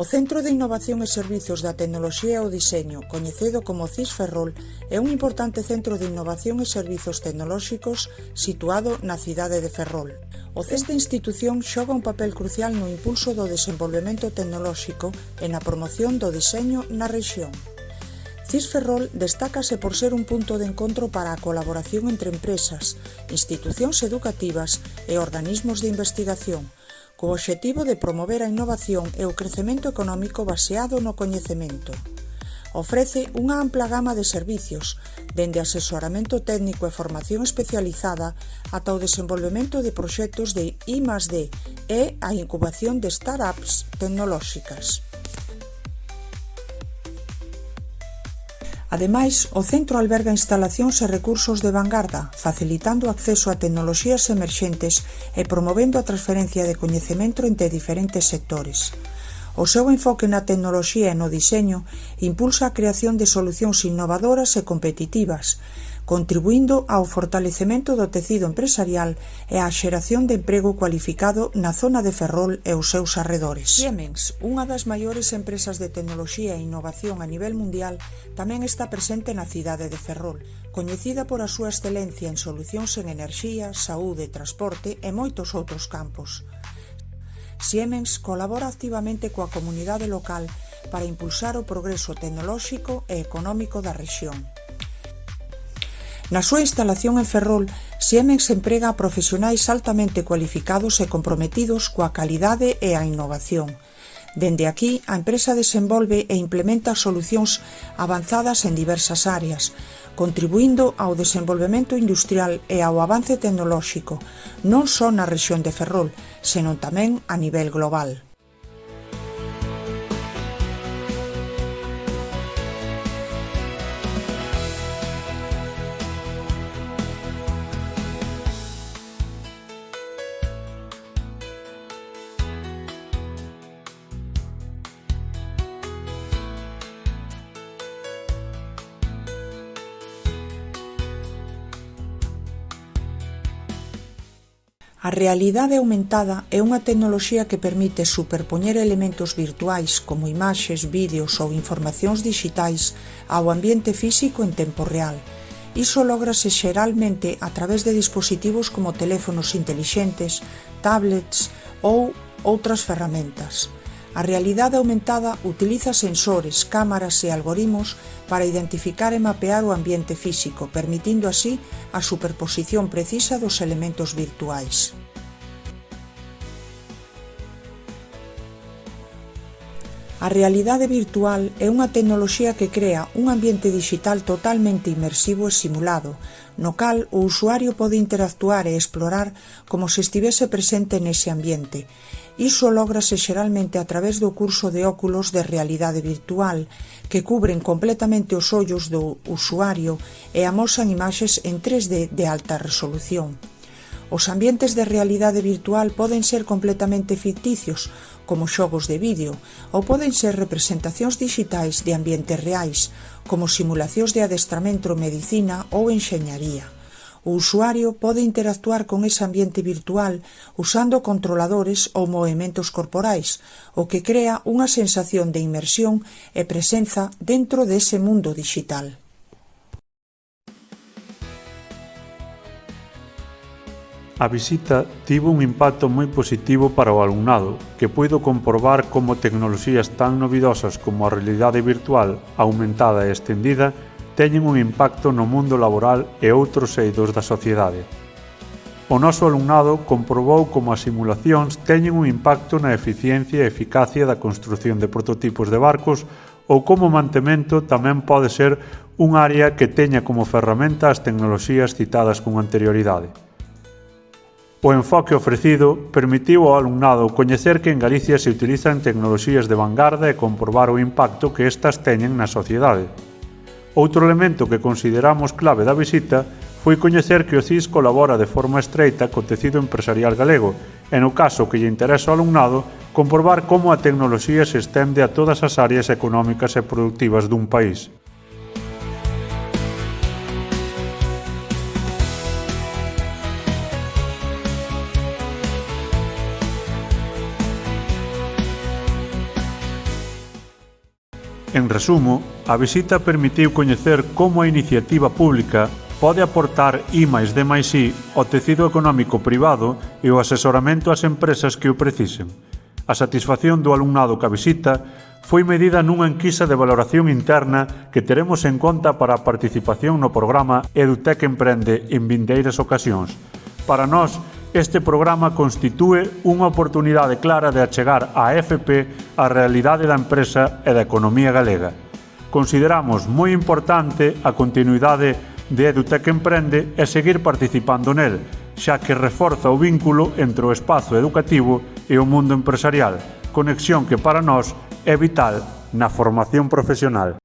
O Centro de Innovación e Servizos da Tecnoloxía e o Diseño, coñecido como CIS Ferrol, é un importante centro de innovación e servizos tecnolóxicos situado na cidade de Ferrol. Esta institución xoga un papel crucial no impulso do desenvolvemento tecnolóxico e na promoción do diseño na rexión. CIS Ferrol destácase por ser un punto de encontro para a colaboración entre empresas, institucións educativas e organismos de investigación, co obxectivo de promover a innovación e o crecemento económico baseado no coñecemento. Ofrece unha ampla gama de servicios, dende asesoramento técnico e formación especializada ata o desenvolvemento de proxectos de I+D e a incubación de startups tecnolóxicas. Ademais, o centro alberga instalacións e recursos de vangarda, facilitando o acceso a tecnoloxías emerxentes e promovendo a transferencia de coñecemento entre diferentes sectores. O seu enfoque na tecnoloxía e no diseño impulsa a creación de solucións innovadoras e competitivas, contribuindo ao fortalecemento do tecido empresarial e á xeración de emprego cualificado na zona de Ferrol e os seus arredores. Siemens, unha das maiores empresas de tecnoloxía e innovación a nivel mundial, tamén está presente na cidade de Ferrol, coñecida por a súa excelencia en solucións en enerxía, saúde, transporte e moitos outros campos. Siemens colabora activamente coa comunidade local para impulsar o progreso tecnolóxico e económico da rexión. Na súa instalación en Ferrol, Siemens emprega a profesionais altamente cualificados e comprometidos coa calidade e a innovación. Dende aquí, a empresa desenvolve e implementa solucións avanzadas en diversas áreas, contribuindo ao desenvolvemento industrial e ao avance tecnolóxico, non só na rexión de Ferrol, senón tamén a nivel global. A realidade aumentada é unha tecnoloxía que permite superpoñer elementos virtuais como imaxes, vídeos ou informacións dixitais ao ambiente físico en tempo real. Iso lógrase xeralmente a través de dispositivos como teléfonos intelixentes, tablets ou outras ferramentas. A realidade aumentada utiliza sensores, cámaras e algoritmos para identificar e mapear o ambiente físico, permitindo así a superposición precisa dos elementos virtuais. A realidade virtual é unha tecnoloxía que crea un ambiente dixital totalmente inmersivo e simulado, no cal o usuario pode interactuar e explorar como se estivese presente nese ambiente. Iso lógrase xeralmente a través do curso de óculos de realidade virtual, que cubren completamente os ollos do usuario e amosan imaxes en 3D de alta resolución. Os ambientes de realidade virtual poden ser completamente ficticios, como xogos de vídeo, ou poden ser representacións dixitais de ambientes reais, como simulacións de adestramento, medicina ou enxeñaría. O usuario pode interactuar con ese ambiente virtual usando controladores ou movementos corporais, o que crea unha sensación de inmersión e presenza dentro dese mundo dixital. A visita tivo un impacto moi positivo para o alumnado, que puido comprobar como tecnoloxías tan novidosas como a realidade virtual aumentada e estendida teñen un impacto no mundo laboral e outros eidos da sociedade. O noso alumnado comprobou como as simulacións teñen un impacto na eficiencia e eficacia da construción de prototipos de barcos ou como o mantemento tamén pode ser un área que teña como ferramenta as tecnoloxías citadas con anterioridade. O enfoque ofrecido permitiu ao alumnado coñecer que en Galicia se utilizan tecnoloxías de vanguarda e comprobar o impacto que estas teñen na sociedade. Outro elemento que consideramos clave da visita foi coñecer que o CIS colabora de forma estreita co tecido empresarial galego e, no caso que lle interesa ao alumnado, comprobar como a tecnoloxía se estende a todas as áreas económicas e productivas dun país. En resumo, a visita permitiu coñecer como a iniciativa pública pode aportar I+D+I ao tecido económico privado e o asesoramento ás empresas que o precisen. A satisfacción do alumnado ca visita foi medida nunha enquisa de valoración interna que teremos en conta para a participación no programa EduTech Emprende en vindeiras ocasións. Para nós, este programa constitúe unha oportunidade clara de achegar a FP á realidade da empresa e da economía galega. Consideramos moi importante a continuidade de EduTech Emprende e seguir participando nel, xa que reforza o vínculo entre o espazo educativo e o mundo empresarial, conexión que para nós é vital na formación profesional.